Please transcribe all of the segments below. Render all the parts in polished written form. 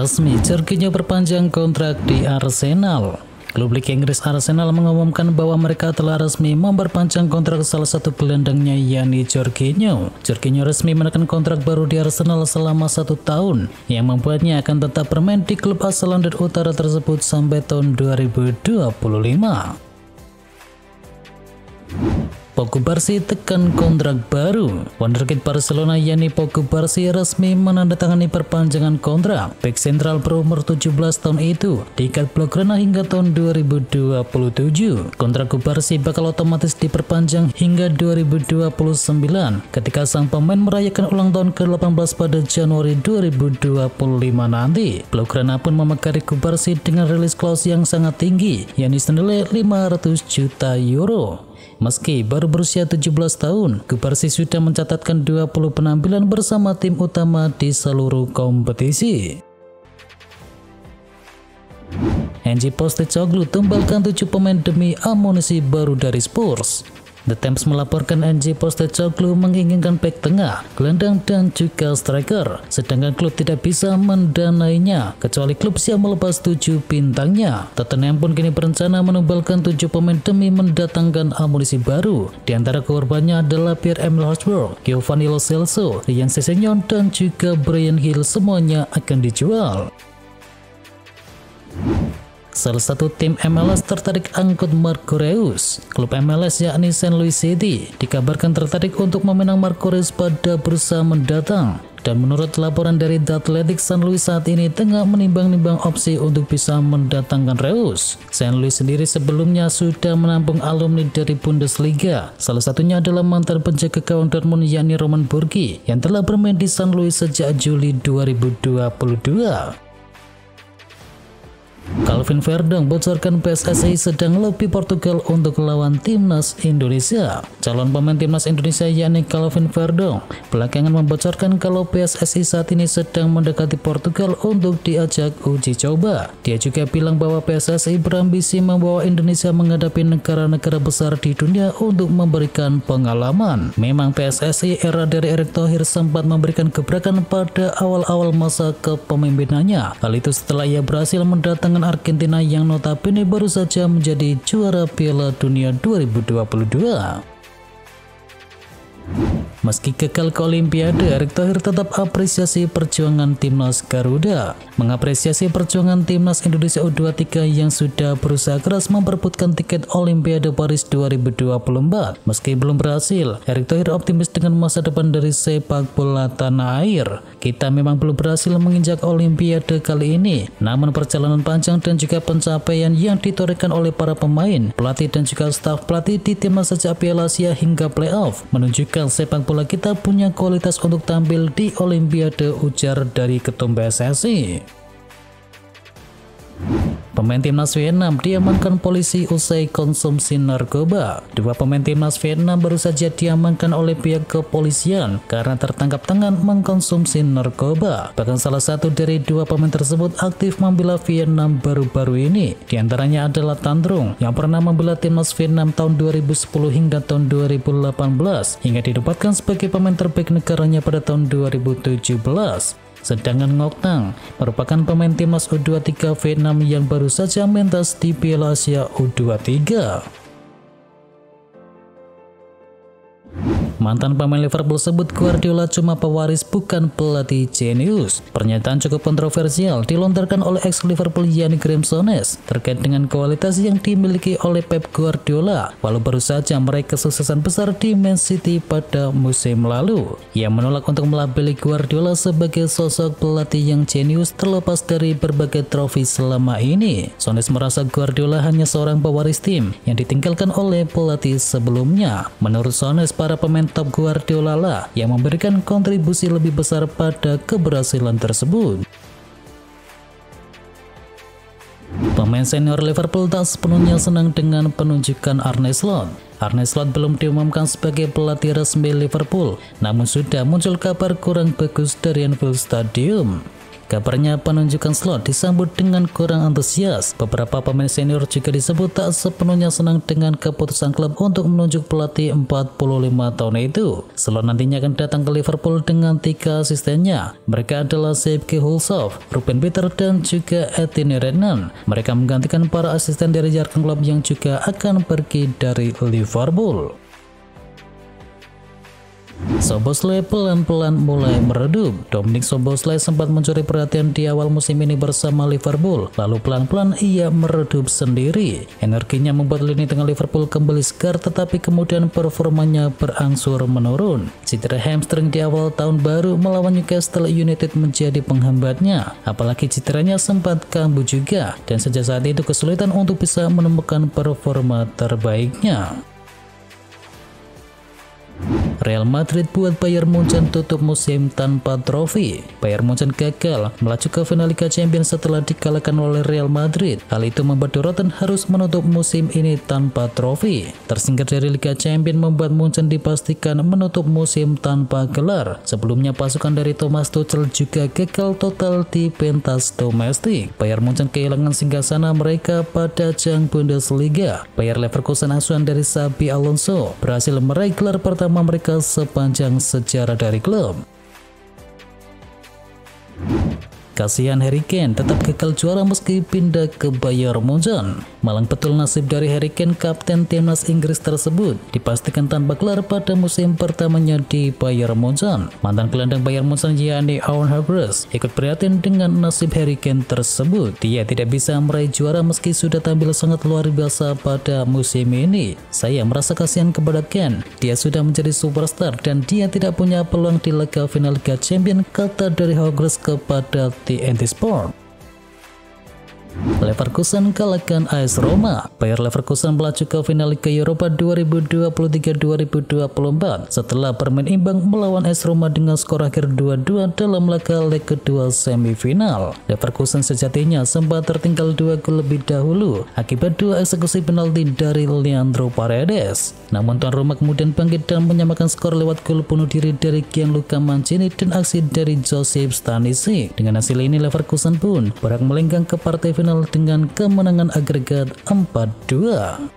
Resmi, Jorginho perpanjang kontrak di Arsenal. Klub Liga Inggris Arsenal mengumumkan bahwa mereka telah resmi memperpanjang kontrak salah satu gelandangnya, yakni Jorginho. Jorginho resmi menekan kontrak baru di Arsenal selama 1 tahun, yang membuatnya akan tetap bermain di klub asal London Utara tersebut sampai tahun 2025. Pogba tekan kontrak baru. Wonderkid Barcelona yakni Pogba resmi menandatangani perpanjangan kontrak. Bek sentral berumur 17 tahun itu diikat Blaugrana hingga tahun 2027. Kontrak Pogba bakal otomatis diperpanjang hingga 2029 ketika sang pemain merayakan ulang tahun ke-18 pada Januari 2025 nanti. Blaugrana pun memegari Pogba dengan rilis clause yang sangat tinggi, yakni senilai 500 juta euro. Meski baru berusia 17 tahun, Pogba sudah mencatatkan 20 penampilan bersama tim utama di seluruh kompetisi. Ange Postecoglou tumbalkan 7 pemain demi amunisi baru dari Spurs. The Times melaporkan Ange Postecoglou menginginkan bek tengah, gelandang dan juga striker, sedangkan klub tidak bisa mendanainya kecuali klub siap melepas 7 bintangnya. Tottenham pun kini berencana menumbalkan 7 pemain demi mendatangkan amunisi baru. Di antara korbannya adalah Pierre-Emile Hosberg, Giovanni Lo Celso, Ryan Sessegnon dan juga Bryan Gil, semuanya akan dijual. Salah satu tim MLS tertarik angkut Marco Reus. Klub MLS yakni St. Louis City dikabarkan tertarik untuk meminang Marco Reus pada bursa mendatang. Dan menurut laporan dari The Athletic, St. Louis saat ini tengah menimbang-nimbang opsi untuk bisa mendatangkan Reus. St. Louis sendiri sebelumnya sudah menampung alumni dari Bundesliga. Salah satunya adalah mantan penjaga gawang Dortmund yakni Roman Bürki yang telah bermain di St. Louis sejak Juli 2022. Calvin Verdong bocorkan PSSI sedang lobby Portugal untuk lawan timnas Indonesia. Calon pemain timnas Indonesia yakni Calvin Verdong belakangan membocorkan kalau PSSI saat ini sedang mendekati Portugal untuk diajak uji coba. Dia juga bilang bahwa PSSI berambisi membawa Indonesia menghadapi negara-negara besar di dunia untuk memberikan pengalaman. Memang PSSI era dari Erick Thohir sempat memberikan gebrakan pada awal-awal masa kepemimpinannya. Hal itu setelah ia berhasil mendatangkan Argentina yang notabene baru saja menjadi juara Piala Dunia 2022. Meski gagal ke Olimpiade, Erick Thohir tetap apresiasi perjuangan timnas Garuda. Mengapresiasi perjuangan timnas Indonesia U23 yang sudah berusaha keras memperebutkan tiket Olimpiade Paris 2024. Meski belum berhasil, Erick Thohir optimis dengan masa depan dari sepak bola tanah air. Kita memang belum berhasil menginjak Olimpiade kali ini, namun perjalanan panjang dan juga pencapaian yang ditorehkan oleh para pemain, pelatih dan juga staf pelatih di timnas sejak Piala Asia hingga playoff menunjukkan sepak bola kita punya kualitas untuk tampil di Olimpiade, ujar dari ketum PSSI. Pemain timnas Vietnam diamankan polisi usai konsumsi narkoba. 2 pemain timnas Vietnam baru saja diamankan oleh pihak kepolisian karena tertangkap tangan mengkonsumsi narkoba. Bahkan salah satu dari 2 pemain tersebut aktif membela Vietnam baru-baru ini. Di antaranya adalah Tan Trung yang pernah membela timnas Vietnam tahun 2010 hingga tahun 2018 hingga didapatkan sebagai pemain terbaik negaranya pada tahun 2017. Sedangkan Ngoc Nang merupakan pemain timnas U23 Vietnam yang baru saja mentas di Piala Asia U23. Mantan pemain Liverpool sebut Guardiola cuma pewaris bukan pelatih jenius. Pernyataan cukup kontroversial dilontarkan oleh ex-Liverpool yakni Graeme Souness terkait dengan kualitas yang dimiliki oleh Pep Guardiola walau baru saja meraih kesuksesan besar di Man City pada musim lalu. Ia menolak untuk melabeli Guardiola sebagai sosok pelatih yang jenius terlepas dari berbagai trofi selama ini. Souness merasa Guardiola hanya seorang pewaris tim yang ditinggalkan oleh pelatih sebelumnya. Menurut Souness, para pemain top Guardiola lah yang memberikan kontribusi lebih besar pada keberhasilan tersebut. Pemain senior Liverpool tak sepenuhnya senang dengan penunjukan Arne Slot. Arne Slot belum diumumkan sebagai pelatih resmi Liverpool, namun sudah muncul kabar kurang bagus dari Anfield Stadium. Kabarnya penunjukan slot disambut dengan kurang antusias. Beberapa pemain senior juga disebut tak sepenuhnya senang dengan keputusan klub untuk menunjuk pelatih 45 tahun itu. Slot nantinya akan datang ke Liverpool dengan 3 asistennya. Mereka adalah Sepp Hulshoff, Ruben Peter, dan juga Etienne Redknapp. Mereka menggantikan para asisten dari Jurgen Klopp yang juga akan pergi dari Liverpool. Szoboszlai pelan-pelan mulai meredup. Dominic Szoboszlai sempat mencuri perhatian di awal musim ini bersama Liverpool, lalu pelan-pelan ia meredup sendiri. Energinya membuat lini tengah Liverpool kembali segar, tetapi kemudian performanya berangsur menurun. Cedera hamstring di awal tahun baru melawan Newcastle United menjadi penghambatnya, apalagi cederanya sempat kambuh juga, dan sejak saat itu kesulitan untuk bisa menemukan performa terbaiknya. Real Madrid buat Bayern Munchen tutup musim tanpa trofi. Bayern Munchen gagal melaju ke final Liga Champions setelah dikalahkan oleh Real Madrid. Hal itu membuat Dortmund harus menutup musim ini tanpa trofi. Tersingkir dari Liga Champions membuat Munchen dipastikan menutup musim tanpa gelar. Sebelumnya pasukan dari Thomas Tuchel juga gagal total di pentas domestik. Bayern Munchen kehilangan singgasana mereka pada ajang Bundesliga. Bayer Leverkusen asuhan dari Xabi Alonso berhasil meraih gelar pertama mereka sepanjang sejarah dari klub. Kasihan Harry Kane tetap gagal juara meski pindah ke Bayern Munchen. Malang betul nasib dari Harry Kane, kapten timnas Inggris tersebut dipastikan tanpa gelar pada musim pertamanya di Bayern Munchen. Mantan gelandang Bayern Munchen yakni Owen Hargreaves ikut prihatin dengan nasib Harry Kane tersebut. Dia tidak bisa meraih juara meski sudah tampil sangat luar biasa pada musim ini. Saya merasa kasihan kepada Kane. Dia sudah menjadi superstar dan dia tidak punya peluang di laga final Liga Champions, kata dari Hargreaves kepada TNT Sport. Leverkusen kalahkan AS Roma. Bayer Leverkusen melaju ke final Liga Eropa 2023-2024 setelah bermain imbang melawan AS Roma dengan skor akhir 2-2 dalam laga leg kedua semifinal. Leverkusen sejatinya sempat tertinggal 2 gol lebih dahulu akibat 2 eksekusi penalti dari Leandro Paredes. Namun tuan rumah kemudian bangkit dan menyamakan skor lewat gol bunuh diri dari Gianluca Mancini dan aksi dari Josip Stanisic. Dengan hasil ini Leverkusen pun berhak melenggang ke partai final dengan kemenangan agregat 4-2.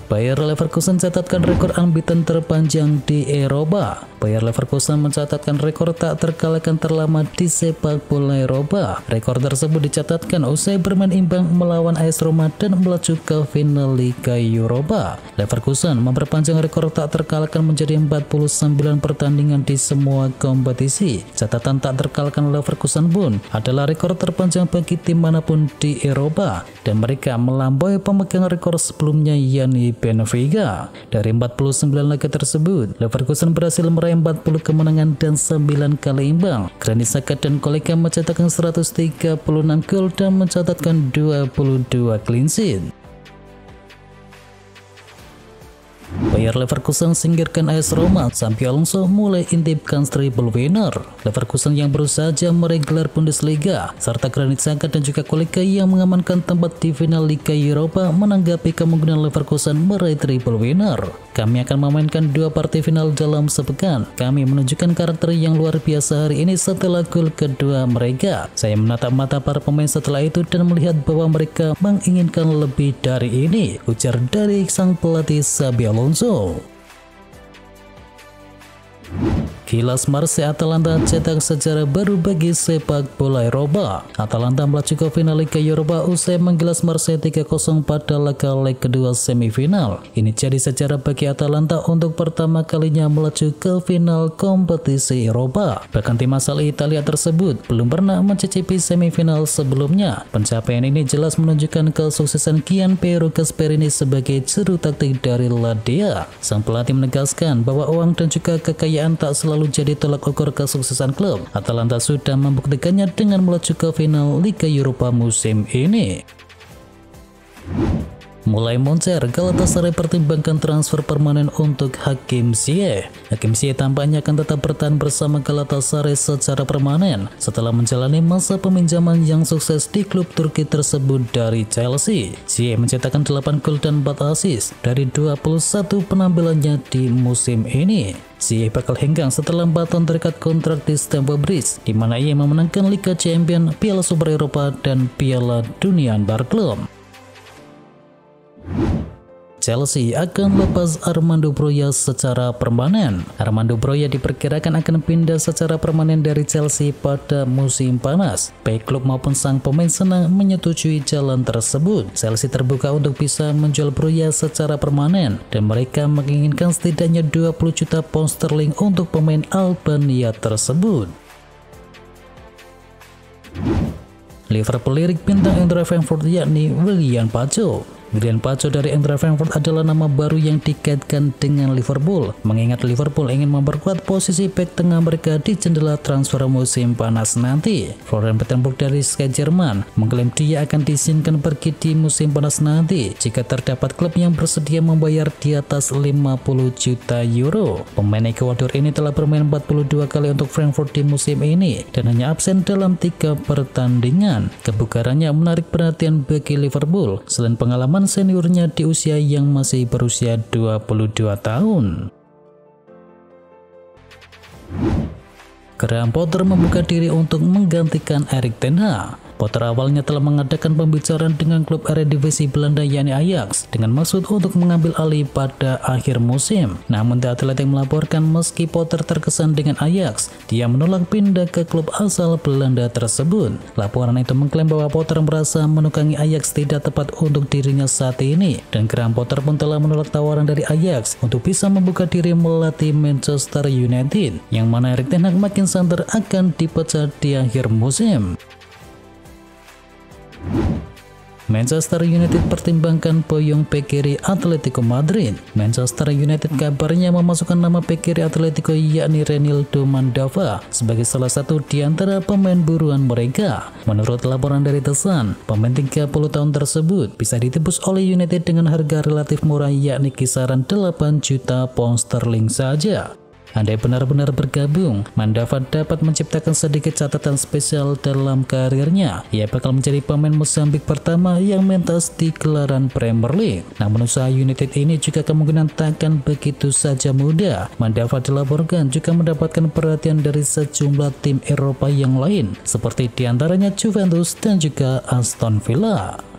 Bayer Leverkusen mencatatkan rekor unbeaten terpanjang di Eropa. Bayer Leverkusen mencatatkan rekor tak terkalahkan terlama di sepak bola Eropa. Rekor tersebut dicatatkan usai bermain imbang melawan AS Roma dan melaju ke final Liga Eropa. Leverkusen memperpanjang rekor tak terkalahkan menjadi 49 pertandingan di semua kompetisi. Catatan tak terkalahkan Leverkusen pun adalah rekor terpanjang bagi tim manapun di Eropa, dan mereka melampaui pemegang rekor sebelumnya yakni Benfica. Dari 49 laga tersebut, Leverkusen berhasil meraih 40 kemenangan dan 9 kali imbang. Granit Xhaka dan kolega mencatatkan 136 gol dan mencatatkan 22 clean sheet. Bayer Leverkusen singkirkan AS Roma. Xabi Alonso mulai intipkan triple winner. Leverkusen yang baru saja meraih gelar Bundesliga serta Granit Xhaka dan juga kolega yang mengamankan tempat di final Liga Eropa menanggapi kemungkinan Leverkusen meraih triple winner. Kami akan memainkan 2 partai final dalam sepekan. Kami menunjukkan karakter yang luar biasa hari ini setelah gol kedua mereka. Saya menatap mata para pemain setelah itu dan melihat bahwa mereka menginginkan lebih dari ini, ujar dari sang pelatih Xabi Alonso. Kilas Marseille Atalanta cetak sejarah baru bagi sepak bola Eropa. Atalanta melaju ke final Liga Eropa usai menggilas Marseille 3-0 pada laga leg kedua semifinal. Ini jadi sejarah bagi Atalanta untuk pertama kalinya melaju ke final kompetisi Eropa. Bahkan tim asal Italia tersebut belum pernah mencicipi semifinal sebelumnya. Pencapaian ini jelas menunjukkan kesuksesan Gianpiero Gasperini sebagai juru taktik dari Lazio. Sang pelatih menegaskan bahwa uang dan juga kekayaan tak selalu jadi tolak ukur kesuksesan klub. Atalanta sudah membuktikannya dengan melaju ke final Liga Eropa musim ini. Mulai moncer, Galatasaray pertimbangkan transfer permanen untuk Hakim Ziyech. Hakim Ziyech tampaknya akan tetap bertahan bersama Galatasaray secara permanen setelah menjalani masa peminjaman yang sukses di klub Turki tersebut dari Chelsea. Ziyech mencetakkan 8 gol dan 4 assist dari 21 penampilannya di musim ini. Ziyech bakal hengkang setelah 4 tahun terikat kontrak di Stamford Bridge, di mana ia memenangkan Liga Champions, Piala Super Eropa, dan Piala Dunia antar klub. Chelsea akan lepas Armando Broja secara permanen. Armando Broja diperkirakan akan pindah secara permanen dari Chelsea pada musim panas. Baik klub maupun sang pemain senang menyetujui jalan tersebut. Chelsea terbuka untuk bisa menjual Broja secara permanen dan mereka menginginkan setidaknya 20 juta pound sterling untuk pemain Albania tersebut. Liverpool lirik bintang Eintracht Frankfurt yakni William Pacho. William Pacho dari Eintracht Frankfurt adalah nama baru yang dikaitkan dengan Liverpool, mengingat Liverpool ingin memperkuat posisi bek tengah mereka di jendela transfer musim panas nanti. Florian Plettenberg dari Sky Jerman mengklaim dia akan diizinkan pergi di musim panas nanti jika terdapat klub yang bersedia membayar di atas 50 juta euro. Pemain Ekuador ini telah bermain 42 kali untuk Frankfurt di musim ini dan hanya absen dalam 3 pertandingan. Kebugarannya menarik perhatian bagi Liverpool selain pengalaman seniornya di usia yang masih berusia 22 tahun. Graham Potter membuka diri untuk menggantikan Erik ten Hag. Potter awalnya telah mengadakan pembicaraan dengan klub Eredivisie Belanda yakni Ajax dengan maksud untuk mengambil alih pada akhir musim. Namun The Athletic melaporkan meski Potter terkesan dengan Ajax, dia menolak pindah ke klub asal Belanda tersebut. Laporan itu mengklaim bahwa Potter merasa menukangi Ajax tidak tepat untuk dirinya saat ini, dan Graham Potter pun telah menolak tawaran dari Ajax untuk bisa membuka diri melatih Manchester United, yang mana Erik ten Hag makin santer akan dipecat di akhir musim. Manchester United pertimbangkan boyong bek kiri Atletico Madrid. Manchester United kabarnya memasukkan nama bek kiri Atletico yakni Reinildo Mandava sebagai salah satu di antara pemain buruan mereka. Menurut laporan dari The Sun, pemain 30 tahun tersebut bisa ditebus oleh United dengan harga relatif murah yakni kisaran 8 juta pound sterling saja. Andai benar-benar bergabung, Mandava dapat menciptakan sedikit catatan spesial dalam karirnya. Ia bakal menjadi pemain Mozambik pertama yang mentas di gelaran Premier League. Namun usaha United ini juga kemungkinan takkan begitu saja mudah. Mandava dilaporkan juga mendapatkan perhatian dari sejumlah tim Eropa yang lain, seperti diantaranya Juventus dan juga Aston Villa.